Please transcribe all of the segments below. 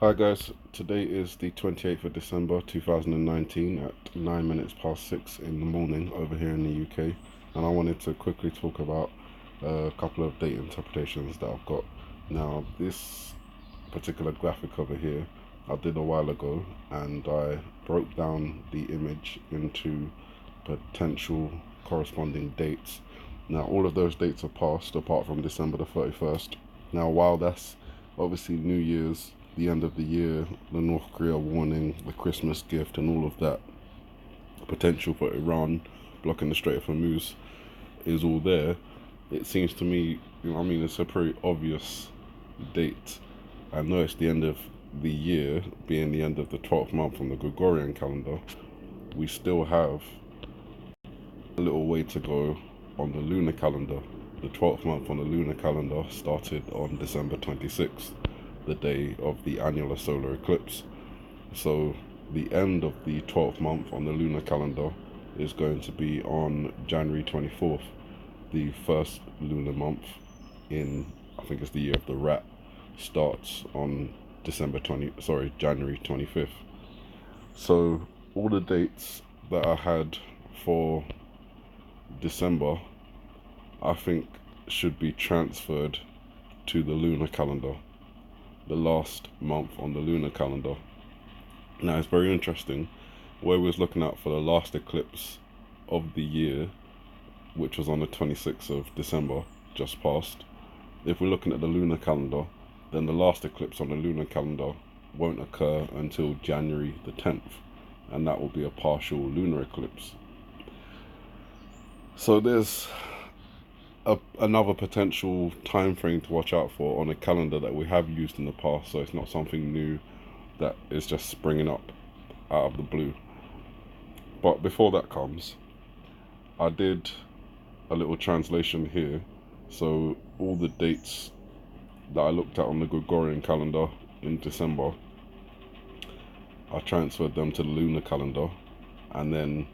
Hi guys, today is the 28th of December 2019 at 9 minutes past 6 in the morning over here in the UK, and I wanted to quickly talk about a couple of date interpretations that I've got. Now, this particular graphic over here I did a while ago, and I broke down the image into potential corresponding dates. Now, all of those dates are passed apart from December the 31st. Now, while that's obviously New Year's, the end of the year, the North Korea warning, the Christmas gift, and all of that, potential for Iran blocking the Strait of Hormuz is all there. It seems to me, it's a pretty obvious date. I know it's the end of the year, being the end of the 12th month on the Gregorian calendar. We still have a little way to go on the lunar calendar. The 12th month on the lunar calendar started on December 26th, the day of the annular solar eclipse. So the end of the 12th month on the lunar calendar is going to be on January 24th. The first lunar month in, I think it's the year of the rat, starts on January 25th. So all the dates that I had for December, I think, should be transferred to the lunar calendar, the last month on the lunar calendar. Now, it's very interesting. Where we was looking at for the last eclipse of the year, which was on the 26th of December, just passed. If we're looking at the lunar calendar, then the last eclipse on the lunar calendar won't occur until January the 10th, and that will be a partial lunar eclipse. So there's another potential time frame to watch out for on a calendar that we have used in the past, so it's not something new that is just springing up out of the blue. But before that comes, I did a little translation here. So all the dates that I looked at on the Gregorian calendar in December, I transferred them to the lunar calendar and then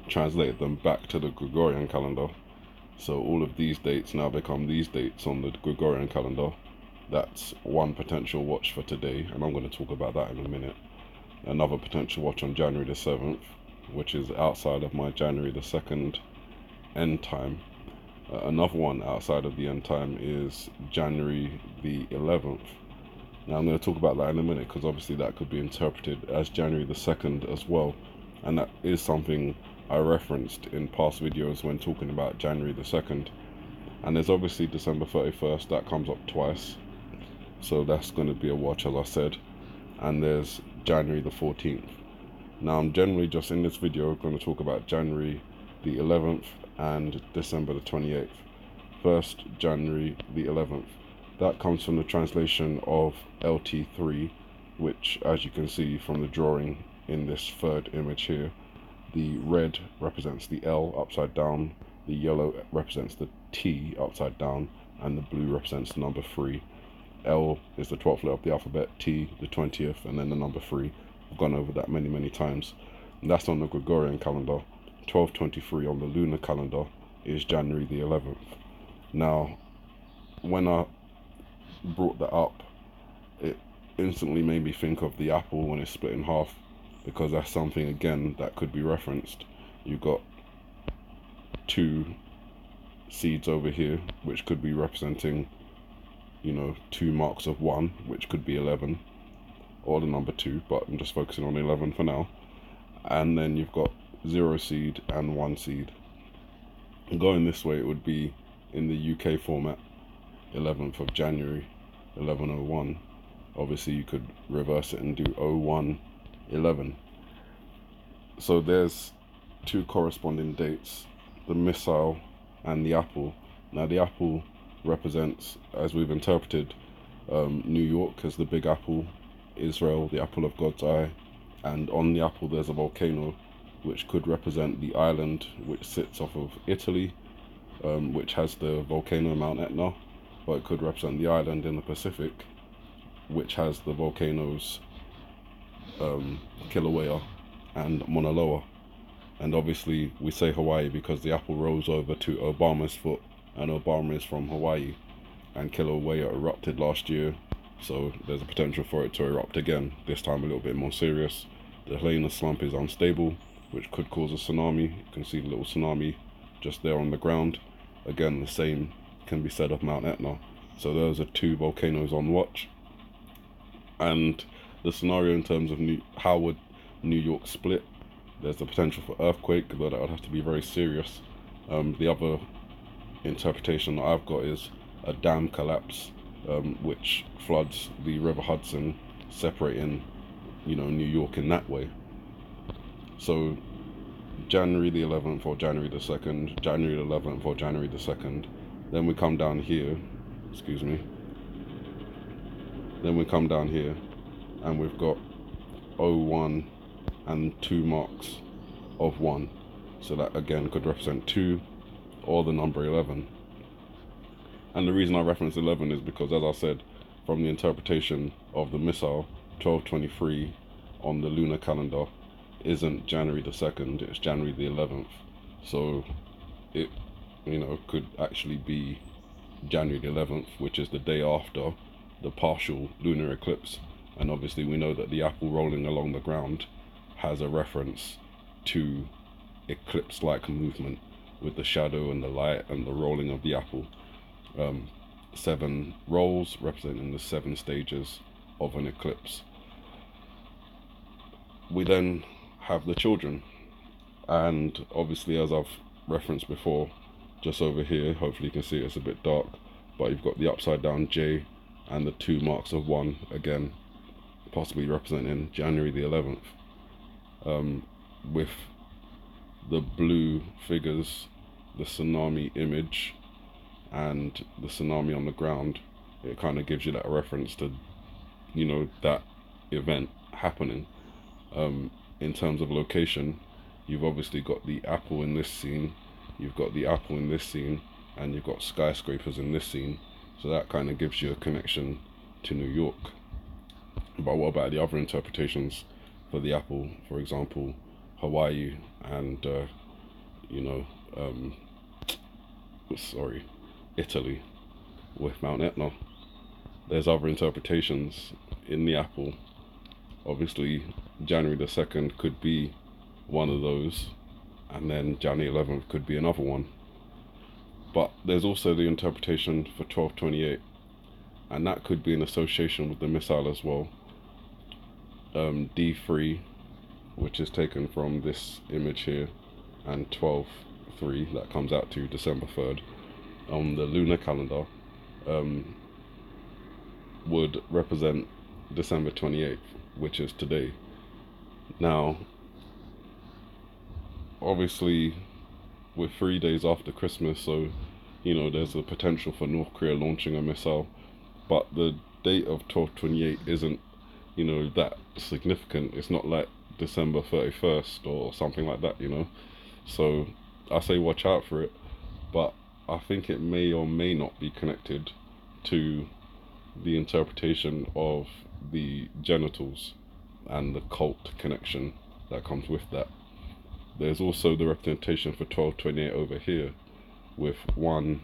translated them back to the Gregorian calendar. So all of these dates now become these dates on the Gregorian calendar. That's one potential watch for today, and I'm going to talk about that in a minute. Another potential watch on January the 7th, which is outside of my January the 2nd end time. Another one outside of the end time is January the 11th. Now I'm going to talk about that in a minute, because obviously that could be interpreted as January the 2nd as well, and that is something I referenced in past videos when talking about January the 2nd. And there's obviously December 31st, that comes up twice, so that's going to be a watch, as I said. And there's January the 14th. Now I'm generally just in this video going to talk about January the 11th and December the 28th. First, January the 11th. That comes from the translation of LT3, which, as you can see from the drawing in this third image here, the red represents the L upside down, the yellow represents the T upside down, and the blue represents the number 3. L is the 12th letter of the alphabet, T the 20th, and then the number 3. I've gone over that many times. And that's on the Gregorian calendar. 1223 on the lunar calendar is January the 11th. Now, when I brought that up, it instantly made me think of the apple when it's split in half, because that's something, again, that could be referenced. You've got 2 seeds over here, which could be representing, 2 marks of 1, which could be 11, or the number 2, but I'm just focusing on 11 for now. And then you've got 0 seed and 1 seed. Going this way, it would be in the UK format, 11th of January, 1101. Obviously, you could reverse it and do 0111. So there's 2 corresponding dates, the missile and the apple. Now the apple represents, as we've interpreted, New York as the big apple, Israel the apple of God's eye, and on the apple there's a volcano, which could represent the island which sits off of Italy, which has the volcano Mount Etna, or it could represent the island in the Pacific, which has the volcanoes Kilauea and Mauna Loa. And obviously we say Hawaii because the apple rolls over to Obama's foot, and Obama is from Hawaii, and Kilauea erupted last year So there's a potential for it to erupt again, this time a little bit more serious. The Helena slump is unstable, which could cause a tsunami. You can see the little tsunami just there on the ground. Again, the same can be said of Mount Etna. So those are two volcanoes on watch. And the scenario in terms of how would New York split, there's the potential for earthquake, though that would have to be very serious. The other interpretation that I've got is a dam collapse, which floods the River Hudson, separating, New York in that way. So January the 11th or January the 2nd, January the 11th or January the 2nd. Then we come down here, Then we come down here and we've got 01 and 2 marks of 1. So that again could represent 2 or the number 11. And the reason I reference 11 is because, as I said, from the interpretation of the missile, 1223 on the lunar calendar isn't January the 2nd, it's January the 11th. So it, could actually be January the 11th, which is the day after the partial lunar eclipse. And obviously we know that the apple rolling along the ground has a reference to eclipse-like movement with the shadow and the light and the rolling of the apple. 7 rolls representing the 7 stages of an eclipse. We then have the children, and obviously, as I've referenced before, just over here, hopefully you can see it's a bit dark, but you've got the upside down J and the 2 marks of 1, again possibly representing January the 11th, with the blue figures, the tsunami image and the tsunami on the ground. It kind of gives you that reference to that event happening. In terms of location, you've obviously got the apple in this scene, you've got the apple in this scene, and you've got skyscrapers in this scene. So that kind of gives you a connection to New York. But what about the other interpretations for the apple? For example, Hawaii and Italy with Mount Etna. There's other interpretations in the apple. Obviously, January the 2nd could be one of those, and then January 11th could be another one. But there's also the interpretation for 1228, and that could be in association with the missile as well. D3, which is taken from this image here, and 12/3, that comes out to December 3rd on the lunar calendar, would represent December 28th, which is today. Now, obviously, we're 3 days after Christmas, so there's a potential for North Korea launching a missile, but the date of 12/28 isn't that significant. It's not like December 31st or something like that, so I say watch out for it, but I think it may or may not be connected to the interpretation of the genitals and the cult connection that comes with that. There's also the representation for 12/28 over here with 1,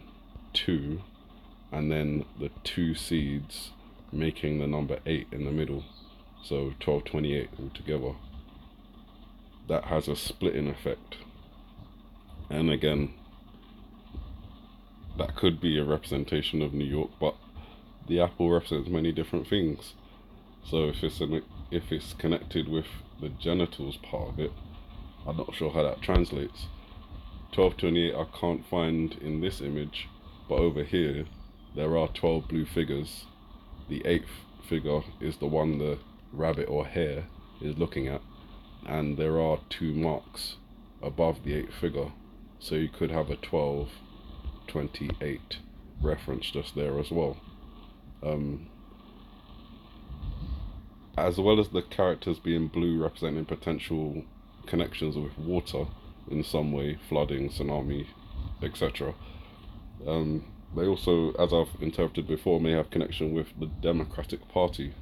2, and then the 2 seeds making the number 8 in the middle. So 12/28 altogether. That has a splitting effect. And again, that could be a representation of New York, but the apple represents many different things. So if it's connected with the genitals part of it, I'm not sure how that translates. 12/28 I can't find in this image, but over here there are 12 blue figures. The 8th figure is the one the rabbit or hare is looking at, and there are 2 marks above the 8th figure, so you could have a 12/28 reference just there as well. As well as the characters being blue representing potential connections with water in some way, flooding, tsunami, etc. They also, as I've interpreted before, may have connection with the Democratic Party.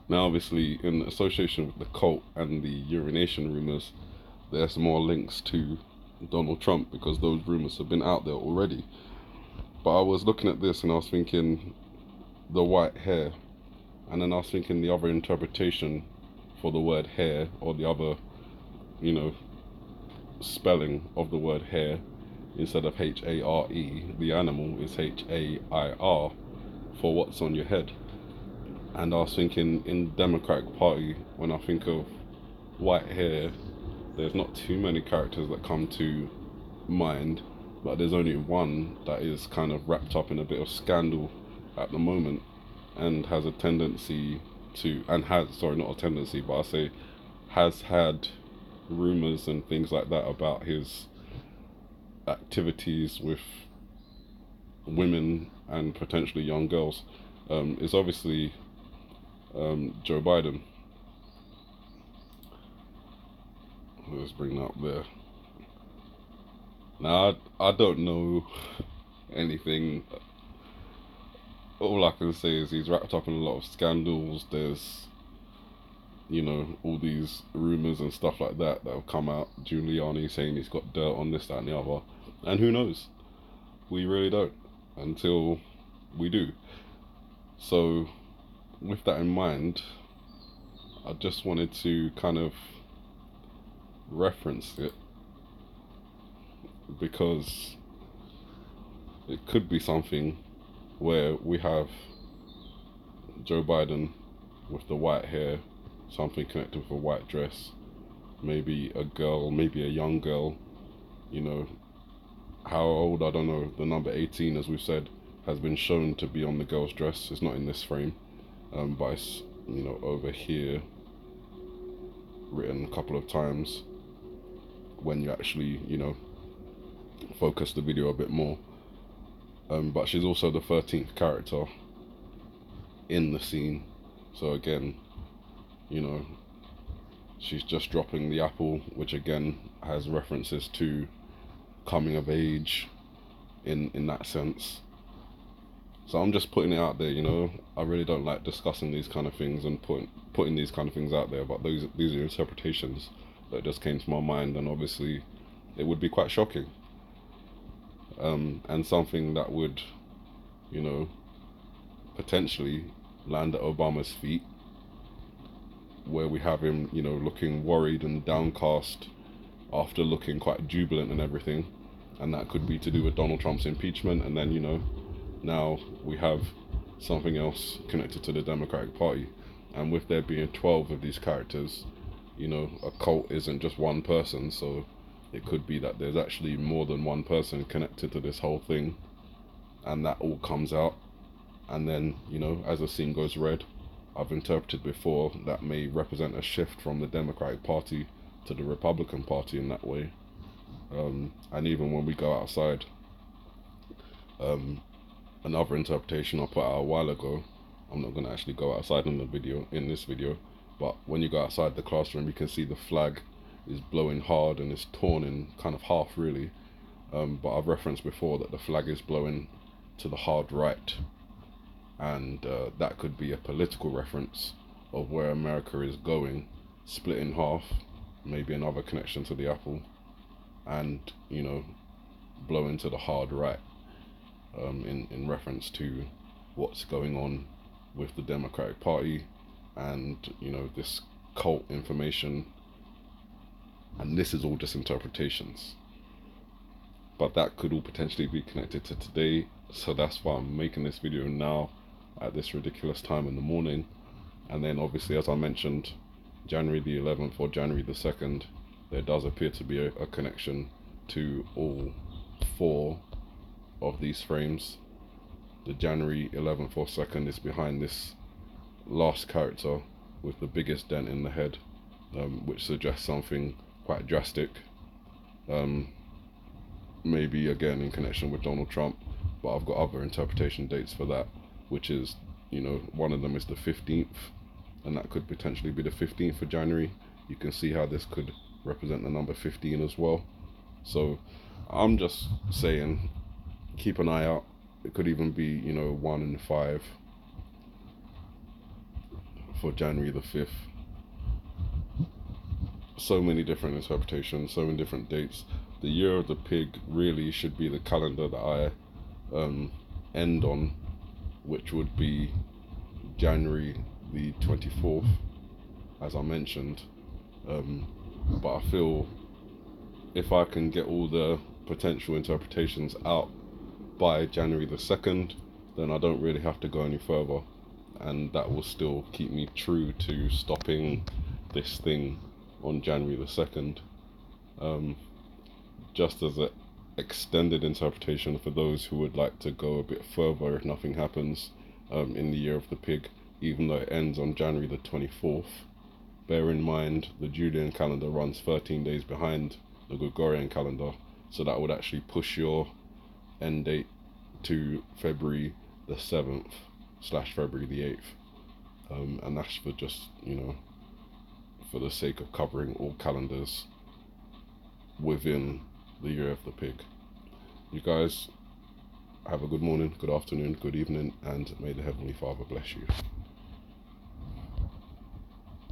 Now obviously, in association with the cult and the urination rumours, there's more links to Donald Trump because those rumours have been out there already. But I was looking at this and I was thinking, the white hair. And then I was thinking the other interpretation for the word hair, or the other, you know, spelling of the word hair, instead of H-A-R-E, the animal is H-A-I-R for what's on your head. And I was thinking in Democratic Party, when I think of white hair, there's not too many characters that come to mind, but there's only one that is kind of wrapped up in a bit of scandal at the moment, and has a tendency to, and has, sorry, not a tendency, but I say has had rumors and things like that about his activities with women and potentially young girls, is obviously Joe Biden. Let's bring that up there. Now, I don't know anything. All I can say is he's wrapped up in a lot of scandals. There's, you know, all these rumors and stuff like that have come out. Giuliani saying he's got dirt on this, that, and the other. And who knows? We really don't until we do. So, with that in mind, I just wanted to kind of reference it, because it could be something where we have Joe Biden with the white hair, something connected with a white dress, maybe a girl, maybe a young girl, you know, how old, I don't know. The number 18, as we've said, has been shown to be on the girl's dress. It's not in this frame, but it's, you know, over here, written a couple of times when you actually, you know, focus the video a bit more. But she's also the 13th character in the scene. So again, you know, she's just dropping the apple, which again has references to coming of age in that sense. So I'm just putting it out there, you know. I really don't like discussing these kind of things and putting these kind of things out there, but these are interpretations that just came to my mind, and obviously it would be quite shocking. And something that would, you know, potentially land at Obama's feet, where we have him, you know, looking worried and downcast after looking quite jubilant and everything, and that could be to do with Donald Trump's impeachment. And then, you know, now we have something else connected to the Democratic Party, and with there being 12 of these characters, you know, a cult isn't just one person, so it could be that there's actually more than one person connected to this whole thing, and that all comes out. And then, you know, as the scene goes red, I've interpreted before, that may represent a shift from the Democratic Party to the Republican Party in that way. And even when we go outside, another interpretation I put out a while ago, I'm not going to actually go outside in this video, but when you go outside the classroom, you can see the flag is blowing hard and it's torn in kind of half, really. But I've referenced before that the flag is blowing to the hard right, and that could be a political reference of where America is going, split in half, maybe another connection to the apple, and, you know, blowing to the hard right, in reference to what's going on with the Democratic Party and, you know, this cult information. And this is all just interpretations, but that could all potentially be connected to today. So that's why I'm making this video now at this ridiculous time in the morning. And then obviously, as I mentioned, January the 11th or January the 2nd, there does appear to be a connection to all 4 of these frames. The January 11th or 2nd is behind this last character with the biggest dent in the head, which suggests something quite drastic, maybe again in connection with Donald Trump, but I've got other interpretation dates for that, which is, you know, one of them is the 15th, and that could potentially be the 15th of January. You can see how this could represent the number 15 as well. So I'm just saying, keep an eye out. It could even be, you know, 1 and 5 for January the 5th. So many different interpretations, so many different dates. The year of the pig really should be the calendar that I end on, which would be January the 24th, as I mentioned. But I feel if I can get all the potential interpretations out by January the 2nd, then I don't really have to go any further, and that will still keep me true to stopping this thing on January the 2nd. Just as an extended interpretation for those who would like to go a bit further if nothing happens in the year of the pig, even though it ends on January the 24th. Bear in mind the Julian calendar runs 13 days behind the Gregorian calendar, so that would actually push your end date to February the 7th / February the 8th. And that's for just, for the sake of covering all calendars within the year of the pig. You guys have a good morning, good afternoon, good evening, and may the Heavenly Father bless you.